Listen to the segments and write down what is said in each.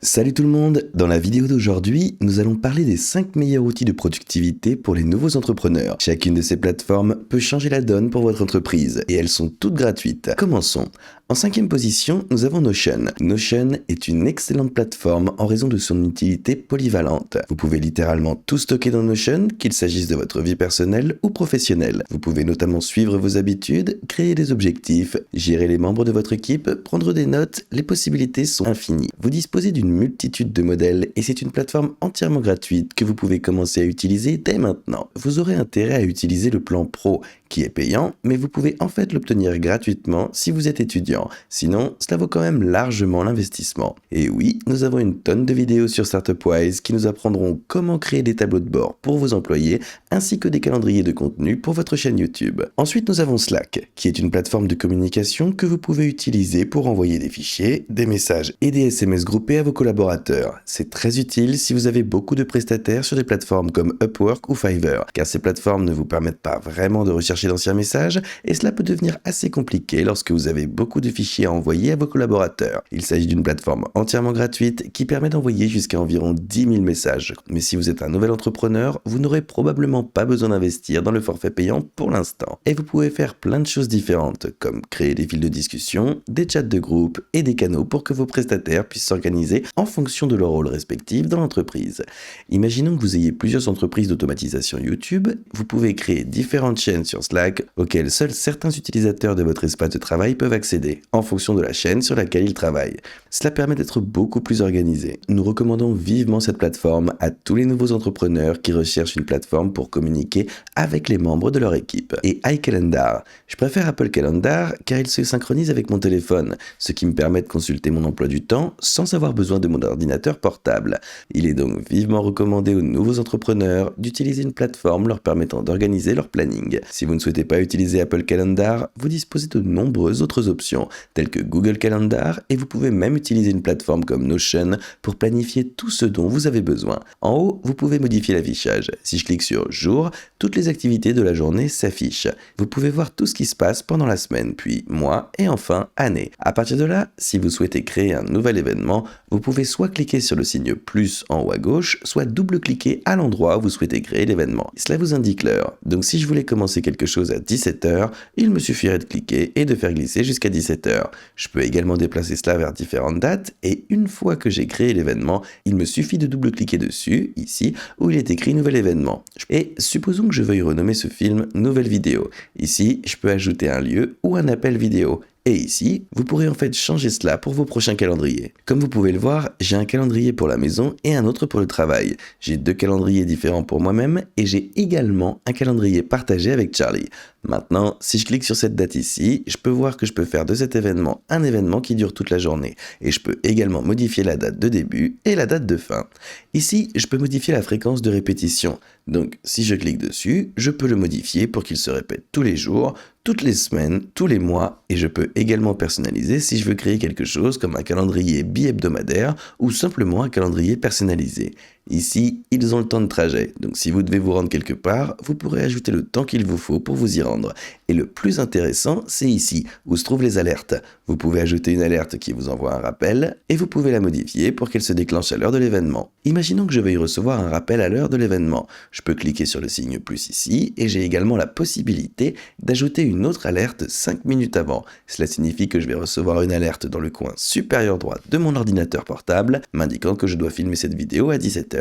Salut tout le monde, dans la vidéo d'aujourd'hui, nous allons parler des 5 meilleurs outils de productivité pour les nouveaux entrepreneurs. Chacune de ces plateformes peut changer la donne pour votre entreprise et elles sont toutes gratuites. Commençons. En 5e position, nous avons Notion. Notion est une excellente plateforme en raison de son utilité polyvalente. Vous pouvez littéralement tout stocker dans Notion, qu'il s'agisse de votre vie personnelle ou professionnelle. Vous pouvez notamment suivre vos habitudes, créer des objectifs, gérer les membres de votre équipe, prendre des notes, les possibilités sont infinies. Vous disposez d'une multitude de modèles et c'est une plateforme entièrement gratuite que vous pouvez commencer à utiliser dès maintenant. Vous aurez intérêt à utiliser le plan Pro qui est payant, mais vous pouvez en fait l'obtenir gratuitement si vous êtes étudiant. Sinon, cela vaut quand même largement l'investissement. Et oui, nous avons une tonne de vidéos sur StartupWise qui nous apprendront comment créer des tableaux de bord pour vos employés, ainsi que des calendriers de contenu pour votre chaîne YouTube. Ensuite, nous avons Slack, qui est une plateforme de communication que vous pouvez utiliser pour envoyer des fichiers, des messages et des SMS groupés à vos collaborateurs. C'est très utile si vous avez beaucoup de prestataires sur des plateformes comme Upwork ou Fiverr, car ces plateformes ne vous permettent pas vraiment de rechercher d'anciens messages et cela peut devenir assez compliqué lorsque vous avez beaucoup de fichiers à envoyer à vos collaborateurs. Il s'agit d'une plateforme entièrement gratuite qui permet d'envoyer jusqu'à environ 10 000 messages. Mais si vous êtes un nouvel entrepreneur, vous n'aurez probablement pas besoin d'investir dans le forfait payant pour l'instant. Et vous pouvez faire plein de choses différentes, comme créer des fils de discussion, des chats de groupe et des canaux pour que vos prestataires puissent s'organiser en fonction de leur rôle respectif dans l'entreprise. Imaginons que vous ayez plusieurs entreprises d'automatisation YouTube, vous pouvez créer différentes chaînes sur Slack auxquelles seuls certains utilisateurs de votre espace de travail peuvent accéder, en fonction de la chaîne sur laquelle ils travaillent. Cela permet d'être beaucoup plus organisé. Nous recommandons vivement cette plateforme à tous les nouveaux entrepreneurs qui recherchent une plateforme pour communiquer avec les membres de leur équipe. Et iCalendar. Je préfère Apple Calendar car il se synchronise avec mon téléphone, ce qui me permet de consulter mon emploi du temps sans avoir besoin de mon ordinateur portable. Il est donc vivement recommandé aux nouveaux entrepreneurs d'utiliser une plateforme leur permettant d'organiser leur planning. Si vous ne souhaitez pas utiliser Apple Calendar, vous disposez de nombreuses autres options, telles que Google Calendar, et vous pouvez même utiliser une plateforme comme Notion pour planifier tout ce dont vous avez besoin. En haut, vous pouvez modifier l'affichage. Si je clique sur Jour, toutes les activités de la journée s'affichent. Vous pouvez voir tout ce qui se passe pendant la semaine, puis mois, et enfin année. À partir de là, si vous souhaitez créer un nouvel événement, vous pouvez soit cliquer sur le signe plus en haut à gauche, soit double-cliquer à l'endroit où vous souhaitez créer l'événement. Cela vous indique l'heure. Donc si je voulais commencer quelque chose à 17h, il me suffirait de cliquer et de faire glisser jusqu'à 17h. Je peux également déplacer cela vers différentes dates et une fois que j'ai créé l'événement, il me suffit de double-cliquer dessus, ici, où il est écrit nouvel événement. Et supposons que je veuille renommer ce film nouvelle vidéo. Ici, je peux ajouter un lieu ou un appel vidéo. Et ici, vous pourrez en fait changer cela pour vos prochains calendriers. Comme vous pouvez le voir, j'ai un calendrier pour la maison et un autre pour le travail. J'ai 2 calendriers différents pour moi-même et j'ai également un calendrier partagé avec Charlie. Maintenant, si je clique sur cette date ici, je peux voir que je peux faire de cet événement un événement qui dure toute la journée. Et je peux également modifier la date de début et la date de fin. Ici, je peux modifier la fréquence de répétition. Donc, si je clique dessus, je peux le modifier pour qu'il se répète tous les jours, toutes les semaines, tous les mois, et je peux également personnaliser si je veux créer quelque chose comme un calendrier bi-hebdomadaire ou simplement un calendrier personnalisé. Ici, ils ont le temps de trajet, donc si vous devez vous rendre quelque part, vous pourrez ajouter le temps qu'il vous faut pour vous y rendre. Et le plus intéressant, c'est ici, où se trouvent les alertes. Vous pouvez ajouter une alerte qui vous envoie un rappel, et vous pouvez la modifier pour qu'elle se déclenche à l'heure de l'événement. Imaginons que je veuille recevoir un rappel à l'heure de l'événement. Je peux cliquer sur le signe plus ici, et j'ai également la possibilité d'ajouter une autre alerte 5 minutes avant. Cela signifie que je vais recevoir une alerte dans le coin supérieur droit de mon ordinateur portable, m'indiquant que je dois filmer cette vidéo à 17h.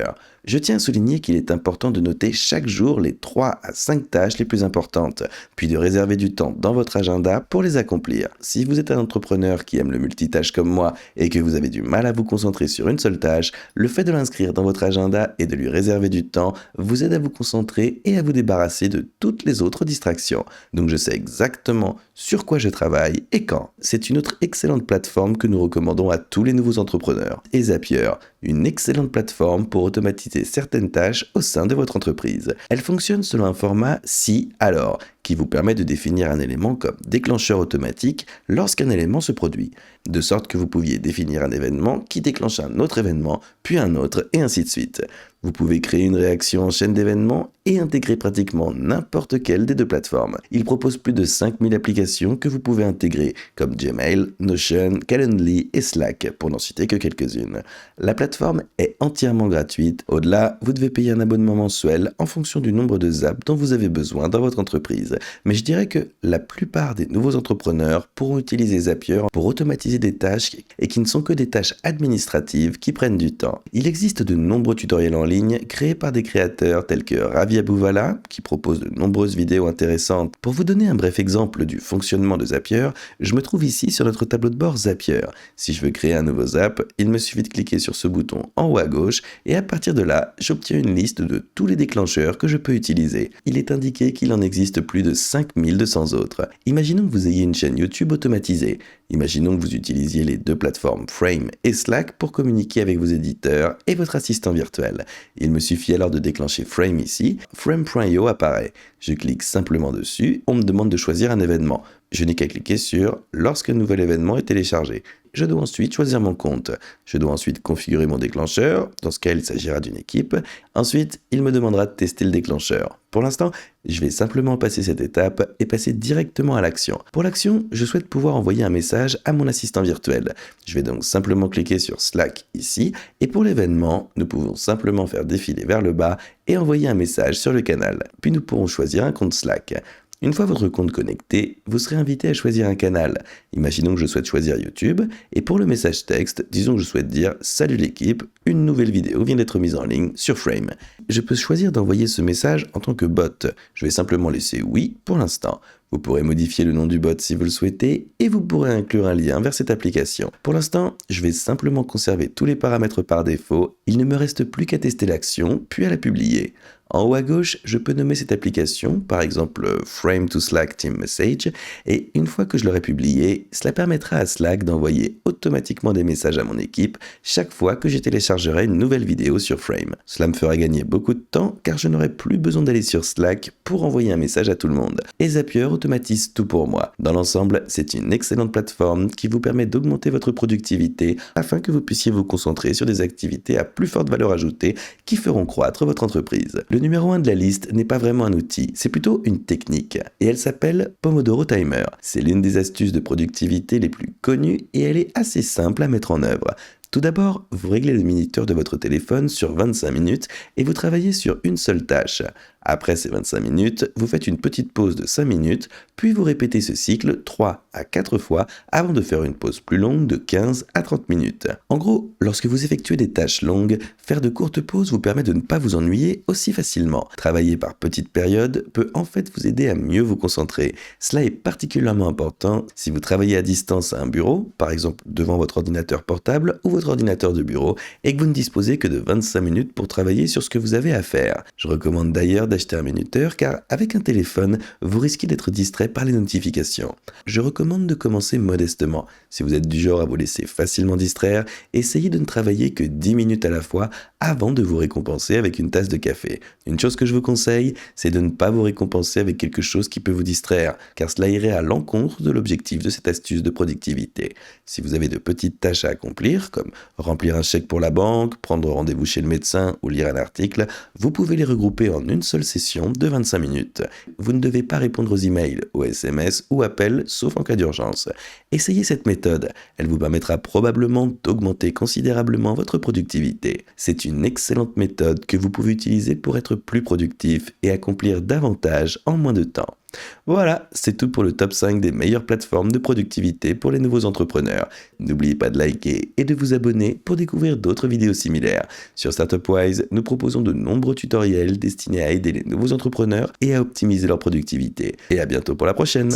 Je tiens à souligner qu'il est important de noter chaque jour les 3 à 5 tâches les plus importantes, puis de réserver du temps dans votre agenda pour les accomplir. Si vous êtes un entrepreneur qui aime le multitâche comme moi et que vous avez du mal à vous concentrer sur une seule tâche, le fait de l'inscrire dans votre agenda et de lui réserver du temps vous aide à vous concentrer et à vous débarrasser de toutes les autres distractions. Donc je sais exactement sur quoi je travaille et quand. C'est une autre excellente plateforme que nous recommandons à tous les nouveaux entrepreneurs. Et Zapier, une excellente plateforme pour automatiser certaines tâches au sein de votre entreprise. Elle fonctionne selon un format si, alors, qui vous permet de définir un élément comme déclencheur automatique lorsqu'un élément se produit, de sorte que vous pouviez définir un événement qui déclenche un autre événement, puis un autre, et ainsi de suite. Vous pouvez créer une réaction en chaîne d'événements et intégrer pratiquement n'importe quelle des deux plateformes. Il propose plus de 5000 applications que vous pouvez intégrer, comme Gmail, Notion, Calendly et Slack, pour n'en citer que quelques-unes. La plateforme est entièrement gratuite. Au-delà, vous devez payer un abonnement mensuel en fonction du nombre de apps dont vous avez besoin dans votre entreprise. Mais je dirais que la plupart des nouveaux entrepreneurs pourront utiliser Zapier pour automatiser des tâches et qui ne sont que des tâches administratives qui prennent du temps. Il existe de nombreux tutoriels en ligne créés par des créateurs tels que Ravi Abouvala, qui propose de nombreuses vidéos intéressantes. Pour vous donner un bref exemple du fonctionnement de Zapier, je me trouve ici sur notre tableau de bord Zapier. Si je veux créer un nouveau Zap, il me suffit de cliquer sur ce bouton en haut à gauche et à partir de là, j'obtiens une liste de tous les déclencheurs que je peux utiliser. Il est indiqué qu'il en existe plus de 5200 autres. Imaginons que vous ayez une chaîne YouTube automatisée. Imaginons que vous utilisiez les deux plateformes Frame et Slack pour communiquer avec vos éditeurs et votre assistant virtuel. Il me suffit alors de déclencher Frame ici. Frame.io apparaît. Je clique simplement dessus. On me demande de choisir un événement. Je n'ai qu'à cliquer sur « Lorsqu'un nouvel événement est téléchargé ». Je dois ensuite choisir mon compte. Je dois ensuite configurer mon déclencheur, dans ce cas il s'agira d'une équipe. Ensuite, il me demandera de tester le déclencheur. Pour l'instant, je vais simplement passer cette étape et passer directement à l'action. Pour l'action, je souhaite pouvoir envoyer un message à mon assistant virtuel. Je vais donc simplement cliquer sur Slack ici, et pour l'événement, nous pouvons simplement faire défiler vers le bas et envoyer un message sur le canal. Puis nous pourrons choisir un compte Slack. Une fois votre compte connecté, vous serez invité à choisir un canal. Imaginons que je souhaite choisir YouTube, et pour le message texte, disons que je souhaite dire « Salut l'équipe, une nouvelle vidéo vient d'être mise en ligne sur Frame ». Je peux choisir d'envoyer ce message en tant que bot. Je vais simplement laisser « Oui » pour l'instant. Vous pourrez modifier le nom du bot si vous le souhaitez, et vous pourrez inclure un lien vers cette application. Pour l'instant, je vais simplement conserver tous les paramètres par défaut. Il ne me reste plus qu'à tester l'action, puis à la publier. En haut à gauche, je peux nommer cette application, par exemple Frame to Slack Team Message, et une fois que je l'aurai publié, cela permettra à Slack d'envoyer automatiquement des messages à mon équipe chaque fois que je téléchargerai une nouvelle vidéo sur Frame. Cela me fera gagner beaucoup de temps car je n'aurai plus besoin d'aller sur Slack pour envoyer un message à tout le monde. Et Zapier automatise tout pour moi. Dans l'ensemble, c'est une excellente plateforme qui vous permet d'augmenter votre productivité afin que vous puissiez vous concentrer sur des activités à plus forte valeur ajoutée qui feront croître votre entreprise. Le numéro 1 de la liste n'est pas vraiment un outil, c'est plutôt une technique, et elle s'appelle Pomodoro Timer. C'est l'une des astuces de productivité les plus connues et elle est assez simple à mettre en œuvre. Tout d'abord, vous réglez le minuteur de votre téléphone sur 25 minutes et vous travaillez sur une seule tâche. Après ces 25 minutes, vous faites une petite pause de 5 minutes, puis vous répétez ce cycle 3 à 4 fois avant de faire une pause plus longue de 15 à 30 minutes. En gros, lorsque vous effectuez des tâches longues, faire de courtes pauses vous permet de ne pas vous ennuyer aussi facilement. Travailler par petites périodes peut en fait vous aider à mieux vous concentrer. Cela est particulièrement important si vous travaillez à distance à un bureau, par exemple devant votre ordinateur portable ou votre ordinateur de bureau, et que vous ne disposez que de 25 minutes pour travailler sur ce que vous avez à faire. Je recommande d'ailleurs d'acheter un minuteur car avec un téléphone, vous risquez d'être distrait par les notifications. Je recommande de commencer modestement. Si vous êtes du genre à vous laisser facilement distraire, essayez de ne travailler que 10 minutes à la fois avant de vous récompenser avec une tasse de café. Une chose que je vous conseille, c'est de ne pas vous récompenser avec quelque chose qui peut vous distraire, car cela irait à l'encontre de l'objectif de cette astuce de productivité. Si vous avez de petites tâches à accomplir, comme remplir un chèque pour la banque, prendre rendez-vous chez le médecin ou lire un article, vous pouvez les regrouper en une seule session de 25 minutes. Vous ne devez pas répondre aux emails, aux SMS ou appels, sauf en cas d'urgence. Essayez cette méthode, elle vous permettra probablement d'augmenter considérablement votre productivité. C'est une excellente méthode que vous pouvez utiliser pour être plus productif et accomplir davantage en moins de temps. Voilà, c'est tout pour le top 5 des meilleures plateformes de productivité pour les nouveaux entrepreneurs. N'oubliez pas de liker et de vous abonner pour découvrir d'autres vidéos similaires. Sur StartupWise, nous proposons de nombreux tutoriels destinés à aider les nouveaux entrepreneurs et à optimiser leur productivité. Et à bientôt pour la prochaine!